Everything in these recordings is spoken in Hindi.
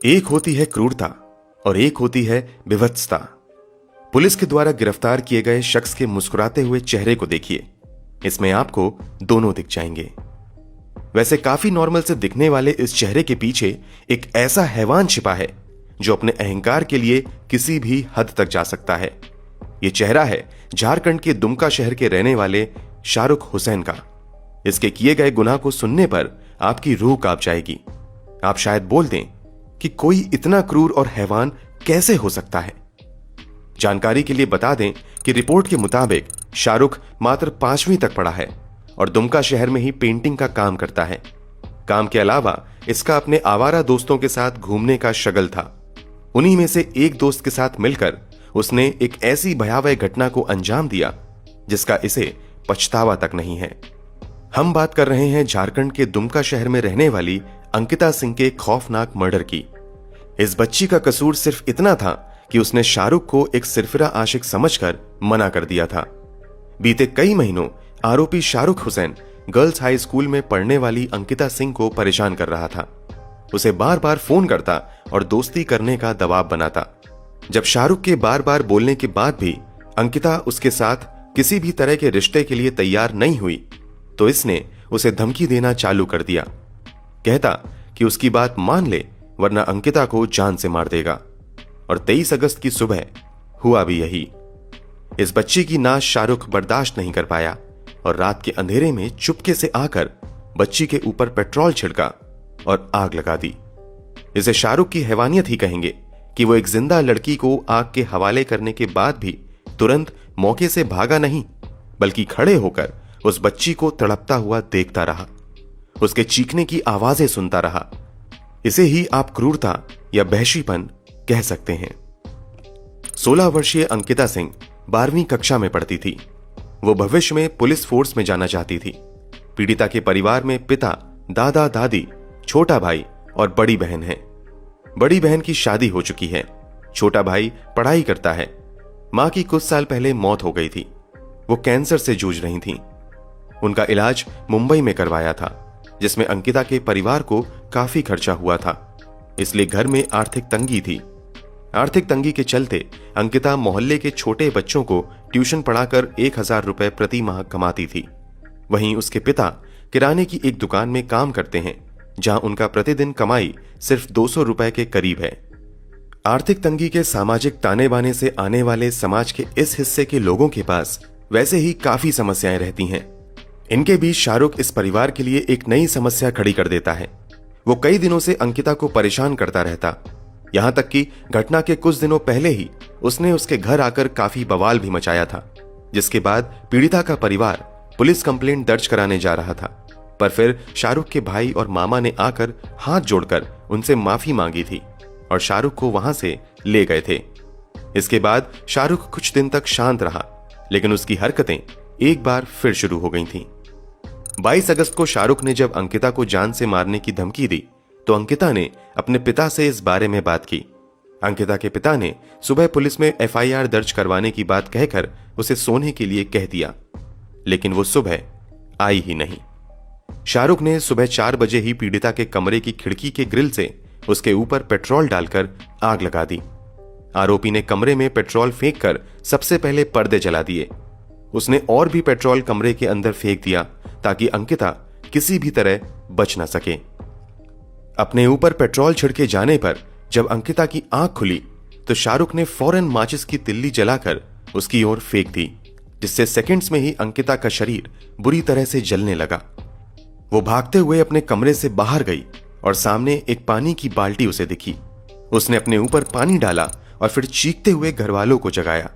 एक होती है क्रूरता और एक होती है विभत्सता। पुलिस के द्वारा गिरफ्तार किए गए शख्स के मुस्कुराते हुए चेहरे को देखिए, इसमें आपको दोनों दिख जाएंगे। वैसे काफी नॉर्मल से दिखने वाले इस चेहरे के पीछे एक ऐसा हैवान छिपा है जो अपने अहंकार के लिए किसी भी हद तक जा सकता है। यह चेहरा है झारखंड के दुमका शहर के रहने वाले शाहरुख हुसैन का। इसके किए गए गुनाह को सुनने पर आपकी रूह कांप जाएगी। आप शायद बोल दें कि कोई इतना क्रूर और हैवान कैसे हो सकता है। जानकारी के लिए बता दें कि रिपोर्ट के मुताबिक शाहरुख मात्र 5वीं तक पढ़ा है और दुमका शहर में ही पेंटिंग का काम करता है। काम के अलावा इसका अपने आवारा दोस्तों के साथ घूमने का शगल था। उन्हीं में से एक दोस्त के साथ मिलकर उसने एक ऐसी भयावह घटना को अंजाम दिया जिसका इसे पछतावा तक नहीं है। हम बात कर रहे हैं झारखंड के दुमका शहर में रहने वाली अंकिता सिंह के खौफनाक मर्डर की। इस बच्ची का कसूर सिर्फ इतना था कि उसने शाहरुख को एक सिरफिरा आशिक समझकर मना कर दिया था। बीते कई महीनों आरोपी Shahrukh Hussain girls high school में पढ़ने वाली अंकिता सिंह को परेशान कर रहा था। उसे बार बार फोन करता और दोस्ती करने का दबाव बनाता। जब शाहरुख के बार बार बोलने के बाद भी अंकिता उसके साथ किसी भी तरह के रिश्ते के लिए तैयार नहीं हुई तो इसने उसे धमकी देना चालू कर दिया। कहता कि उसकी बात मान ले वरना अंकिता को जान से मार देगा। और 23 अगस्त की सुबह हुआ भी यही। इस बच्ची की नाश शाहरुख बर्दाश्त नहीं कर पाया और रात के अंधेरे में चुपके से आकर बच्ची के ऊपर पेट्रोल छिड़का और आग लगा दी। इसे शाहरुख की हैवानियत ही कहेंगे कि वो एक जिंदा लड़की को आग के हवाले करने के बाद भी तुरंत मौके से भागा नहीं, बल्कि खड़े होकर उस बच्ची को तड़पता हुआ देखता रहा, उसके चीखने की आवाजें सुनता रहा। इसे ही आप क्रूरता या वहशीपन कह सकते हैं। 16 वर्षीय अंकिता सिंह 12वीं कक्षा में पढ़ती थी। वो भविष्य में पुलिस फोर्स में जाना चाहती थी। पीड़िता के परिवार में पिता, दादा, दादी, छोटा भाई और बड़ी बहन है। बड़ी बहन की शादी हो चुकी है। छोटा भाई पढ़ाई करता है। मां की कुछ साल पहले मौत हो गई थी। वो कैंसर से जूझ रही थीं। उनका इलाज मुंबई में करवाया था, जिसमें अंकिता के परिवार को काफी खर्चा हुआ था, इसलिए घर में आर्थिक तंगी थी। आर्थिक तंगी के चलते अंकिता मोहल्ले के छोटे बच्चों को ट्यूशन पढ़ाकर 1000 रुपए प्रति माह कमाती थी। वहीं उसके पिता किराने की एक दुकान में काम करते हैं, जहां उनका प्रतिदिन कमाई सिर्फ 200 रुपए के करीब है। आर्थिक तंगी के सामाजिक ताने बाने से आने वाले समाज के इस हिस्से के लोगों के पास वैसे ही काफी समस्याएं रहती हैं। इनके बीच शाहरुख इस परिवार के लिए एक नई समस्या खड़ी कर देता है। वो कई दिनों से अंकिता को परेशान करता रहता, यहां तक कि घटना के कुछ दिनों पहले ही उसने उसके घर आकर काफी बवाल भी मचाया था, जिसके बाद पीड़िता का परिवार पुलिस कंप्लेंट दर्ज कराने जा रहा था। पर फिर शाहरुख के भाई और मामा ने आकर हाथ जोड़कर उनसे माफी मांगी थी और शाहरुख को वहां से ले गए थे। इसके बाद शाहरुख कुछ दिन तक शांत रहा, लेकिन उसकी हरकतें एक बार फिर शुरू हो गई थीं। 22 अगस्त को शाहरुख ने जब अंकिता को जान से मारने की धमकी दी तो अंकिता ने अपने पिता से इस बारे में बात की। अंकिता के पिता ने सुबह पुलिस में FIR दर्ज करवाने की बात कहकर उसे सोने के लिए कह दिया, लेकिन वो सुबह आई ही नहीं। शाहरुख ने सुबह 4 बजे ही पीड़िता के कमरे की खिड़की के ग्रिल से उसके ऊपर पेट्रोल डालकर आग लगा दी। आरोपी ने कमरे में पेट्रोल फेंककर सबसे पहले पर्दे जला दिए। उसने और भी पेट्रोल कमरे के अंदर फेंक दिया ताकि अंकिता किसी भी तरह बच न सके। अपने ऊपर पेट्रोल छिड़के जाने पर जब अंकिता की आंख खुली तो शाहरुख ने फौरन माचिस की तिल्ली जलाकर उसकी ओर फेंक दी, जिससे सेकंड्स में ही अंकिता का शरीर बुरी तरह से जलने लगा। वो भागते हुए अपने कमरे से बाहर गई और सामने एक पानी की बाल्टी उसे दिखी। उसने अपने ऊपर पानी डाला और फिर चीखते हुए घरवालों को जगाया।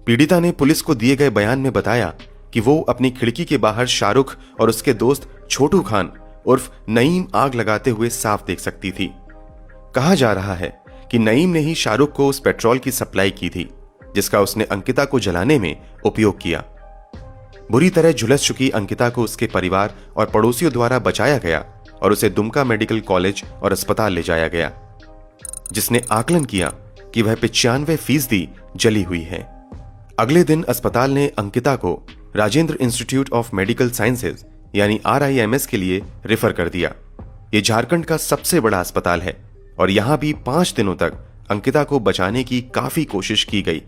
पीड़िता ने पुलिस को दिए गए बयान में बताया कि वो अपनी खिड़की के बाहर शाहरुख और उसके दोस्त छोटू खान उर्फ नईम आग लगाते हुए साफ देख सकती थी। कहा जा रहा है कि नईम ने ही शाहरुख को उस पेट्रोल की सप्लाई की थी, जिसका उसने अंकिता को जलाने में उपयोग किया। बुरी तरह झुलस चुकी अंकिता को उसके परिवार और पड़ोसियों द्वारा बचाया गया और उसे दुमका मेडिकल कॉलेज और अस्पताल ले जाया गया, जिसने आकलन किया कि वह 95% जली हुई है। अगले दिन अस्पताल ने अंकिता को Rajendra institute of medical sciences यानी RIMS के लिए रेफर कर दिया। यह झारखंड का सबसे बड़ा अस्पताल है और यहां भी 5 दिनों तक अंकिता को बचाने की काफी कोशिश की गई,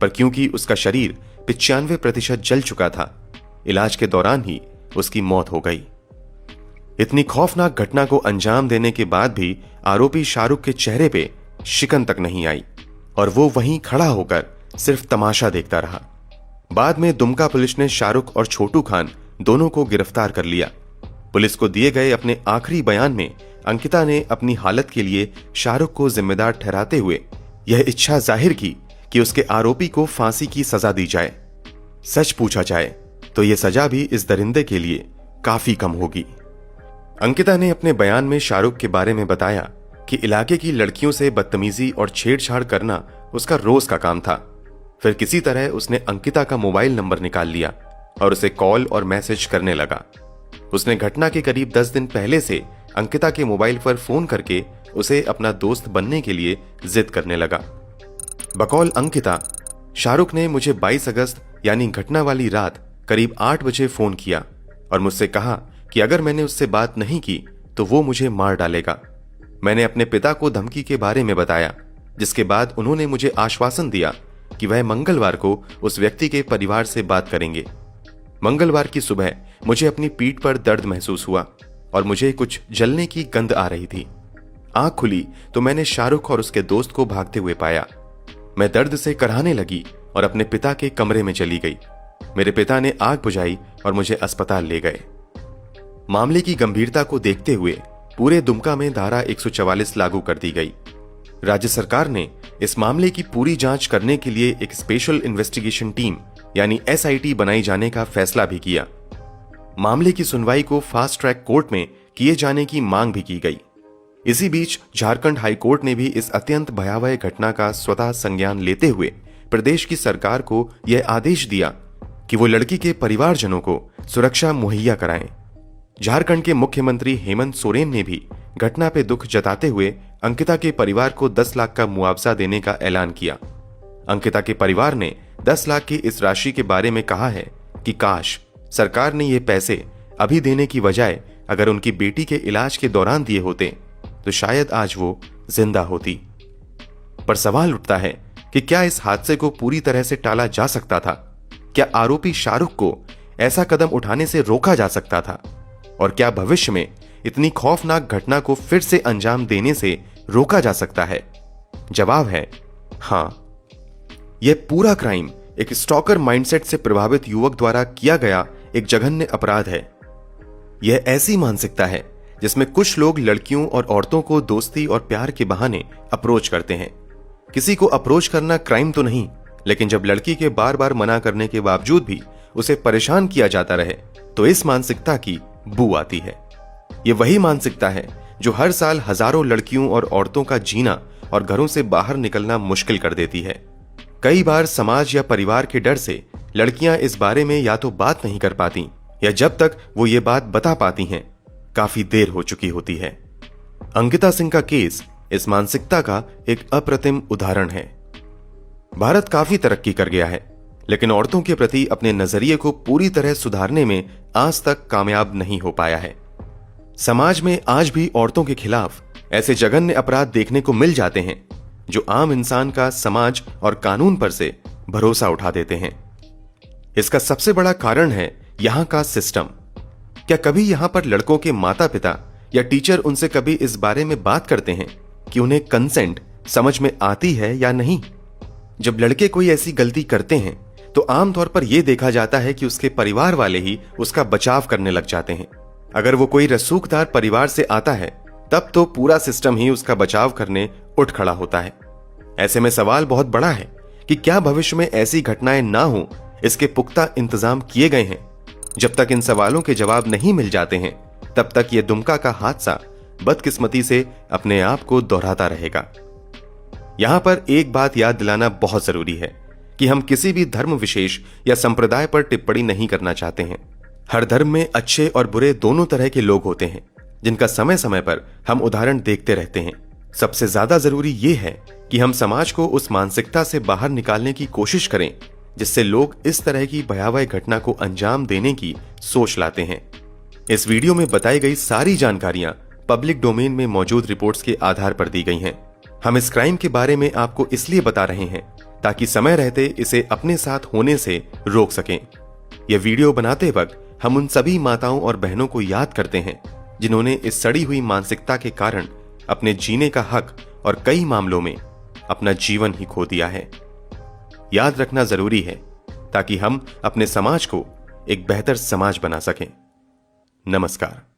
पर क्योंकि उसका शरीर 95% जल चुका था, इलाज के दौरान ही उसकी मौत हो गई। इतनी खौफनाक घटना को अंजाम देने के बाद भी आरोपी शाहरुख के चेहरे पे शिकन तक नहीं आई और वो वहीं खड़ा होकर सिर्फ तमाशा देखता रहा। बाद में दुमका पुलिस ने शाहरुख और छोटू खान दोनों को गिरफ्तार कर लिया। पुलिस को दिए गए अपने आखिरी बयान में अंकिता ने अपनी हालत के लिए शाहरुख को जिम्मेदार ठहराते हुए यह इच्छा जाहिर की कि उसके आरोपी को फांसी की सजा दी जाए। सच पूछा जाए तो यह सजा भी इस दरिंदे के लिए काफी कम होगी। अंकिता ने अपने बयान में शाहरुख के बारे में बताया कि इलाके की लड़कियों से बदतमीजी और छेड़छाड़ करना उसका रोज का काम था। फिर किसी तरह उसने अंकिता का मोबाइल नंबर निकाल लिया और उसे कॉल और मैसेज करने लगा। उसने घटना के करीब 10 दिन पहले से अंकिता के मोबाइल पर फोन करके उसे अपना दोस्त बनने के लिए जिद करने लगा। बकौल अंकिता, शाहरुख ने मुझे 22 अगस्त यानी घटना वाली रात करीब 8 बजे फोन किया और मुझसे कहा कि अगर मैंने उससे बात नहीं की तो वो मुझे मार डालेगा। मैंने अपने पिता को धमकी के बारे में बताया, जिसके बाद उन्होंने मुझे आश्वासन दिया कि वह मंगलवार को उस व्यक्ति के परिवार से बात करेंगे। मंगलवार की सुबह मुझे अपनी पीठ पर दर्द महसूस हुआ और मुझे कुछ जलने की गंध आ रही थी। आंख खुली तो मैंने शाहरुख और उसके दोस्त को भागते हुए पाया। मैं दर्द से कराहने लगी और अपने पिता के कमरे में चली गई। मेरे पिता ने आग बुझाई और मुझे अस्पताल ले गए। मामले की गंभीरता को देखते हुए पूरे दुमका में धारा 144 लागू कर दी गई। राज्य सरकार ने इस मामले की पूरी जांच करने के लिए एक स्पेशल इन्वेस्टिगेशन टीम यानी SIT बनाई जाने का फैसला भी किया। मामले की सुनवाई को फास्ट ट्रैक कोर्ट में किए जाने की मांग भी की गई। इसी बीच झारखंड हाई कोर्ट ने भी इस अत्यंत भयावह घटना का स्वतः संज्ञान लेते हुए प्रदेश की सरकार को यह आदेश दिया कि वो लड़की के परिवारजनों को सुरक्षा मुहैया कराएं। झारखंड के मुख्यमंत्री हेमंत सोरेन ने भी घटना पे दुख जताते हुए अंकिता के परिवार को 10 लाख का मुआवजा देने का ऐलान किया। अंकिता के परिवार ने 10 लाख की इस राशि के बारे में कहा है कि काश सरकार ने ये पैसे अभी देने की बजाय अगर उनकी बेटी के इलाज के दौरान दिए होते तो शायद आज वो जिंदा होती। पर सवाल उठता है कि क्या इस हादसे को पूरी तरह से टाला जा सकता था? क्या आरोपी शाहरुख को ऐसा कदम उठाने से रोका जा सकता था? और क्या भविष्य में इतनी खौफनाक घटना को फिर से अंजाम देने से रोका जा सकता है? जवाब है हां। यह पूरा क्राइम एक स्टॉकर माइंडसेट से प्रभावित युवक द्वारा किया गया एक जघन्य अपराध है। यह ऐसी मानसिकता है जिसमें कुछ लोग लड़कियों और औरतों को दोस्ती और प्यार के बहाने अप्रोच करते हैं। किसी को अप्रोच करना क्राइम तो नहीं, लेकिन जब लड़की के बार बार मना करने के बावजूद भी उसे परेशान किया जाता रहे तो इस मानसिकता की बू आती है। यह वही मानसिकता है जो हर साल हजारों लड़कियों और औरतों का जीना और घरों से बाहर निकलना मुश्किल कर देती है। कई बार समाज या परिवार के डर से लड़कियां इस बारे में या तो बात नहीं कर पाती या जब तक वो ये बात बता पाती हैं काफी देर हो चुकी होती है। अंकिता सिंह का केस इस मानसिकता का एक अप्रतिम उदाहरण है। भारत काफी तरक्की कर गया है, लेकिन औरतों के प्रति अपने नजरिए को पूरी तरह सुधारने में आज तक कामयाब नहीं हो पाया है। समाज में आज भी औरतों के खिलाफ ऐसे जघन्य अपराध देखने को मिल जाते हैं जो आम इंसान का समाज और कानून पर से भरोसा उठा देते हैं। इसका सबसे बड़ा कारण है यहां का सिस्टम। क्या कभी यहां पर लड़कों के माता पिता या टीचर उनसे कभी इस बारे में बात करते हैं कि उन्हें कंसेंट समझ में आती है या नहीं? जब लड़के कोई ऐसी गलती करते हैं तो आमतौर पर यह देखा जाता है कि उसके परिवार वाले ही उसका बचाव करने लग जाते हैं। अगर वो कोई रसूखदार परिवार से आता है तब तो पूरा सिस्टम ही उसका बचाव करने उठ खड़ा होता है। ऐसे में सवाल बहुत बड़ा है कि क्या भविष्य में ऐसी घटनाएं ना हो, इसके पुख्ता इंतजाम किए गए हैं? जब तक इन सवालों के जवाब नहीं मिल जाते हैं तब तक यह दुमका का हादसा बदकिस्मती से अपने आप को दोहराता रहेगा। यहां पर एक बात याद दिलाना बहुत जरूरी है कि हम किसी भी धर्म विशेष या संप्रदाय पर टिप्पणी नहीं करना चाहते हैं। हर धर्म में अच्छे और बुरे दोनों तरह के लोग होते हैं जिनका समय समय पर हम उदाहरण देखते रहते हैं। सबसे ज्यादा जरूरी यह है कि हम समाज को उस मानसिकता से बाहर निकालने की कोशिश करें जिससे लोग इस तरह की भयावह घटना को अंजाम देने की सोच लाते हैं। इस वीडियो में बताई गई सारी जानकारियां पब्लिक डोमेन में मौजूद रिपोर्ट्स के आधार पर दी गई हैं। हम इस क्राइम के बारे में आपको इसलिए बता रहे हैं ताकि समय रहते इसे अपने साथ होने से रोक सकें। यह वीडियो बनाते वक्त हम उन सभी माताओं और बहनों को याद करते हैं जिन्होंने इस सड़ी हुई मानसिकता के कारण अपने जीने का हक और कई मामलों में अपना जीवन ही खो दिया है। याद रखना जरूरी है ताकि हम अपने समाज को एक बेहतर समाज बना सकें। नमस्कार।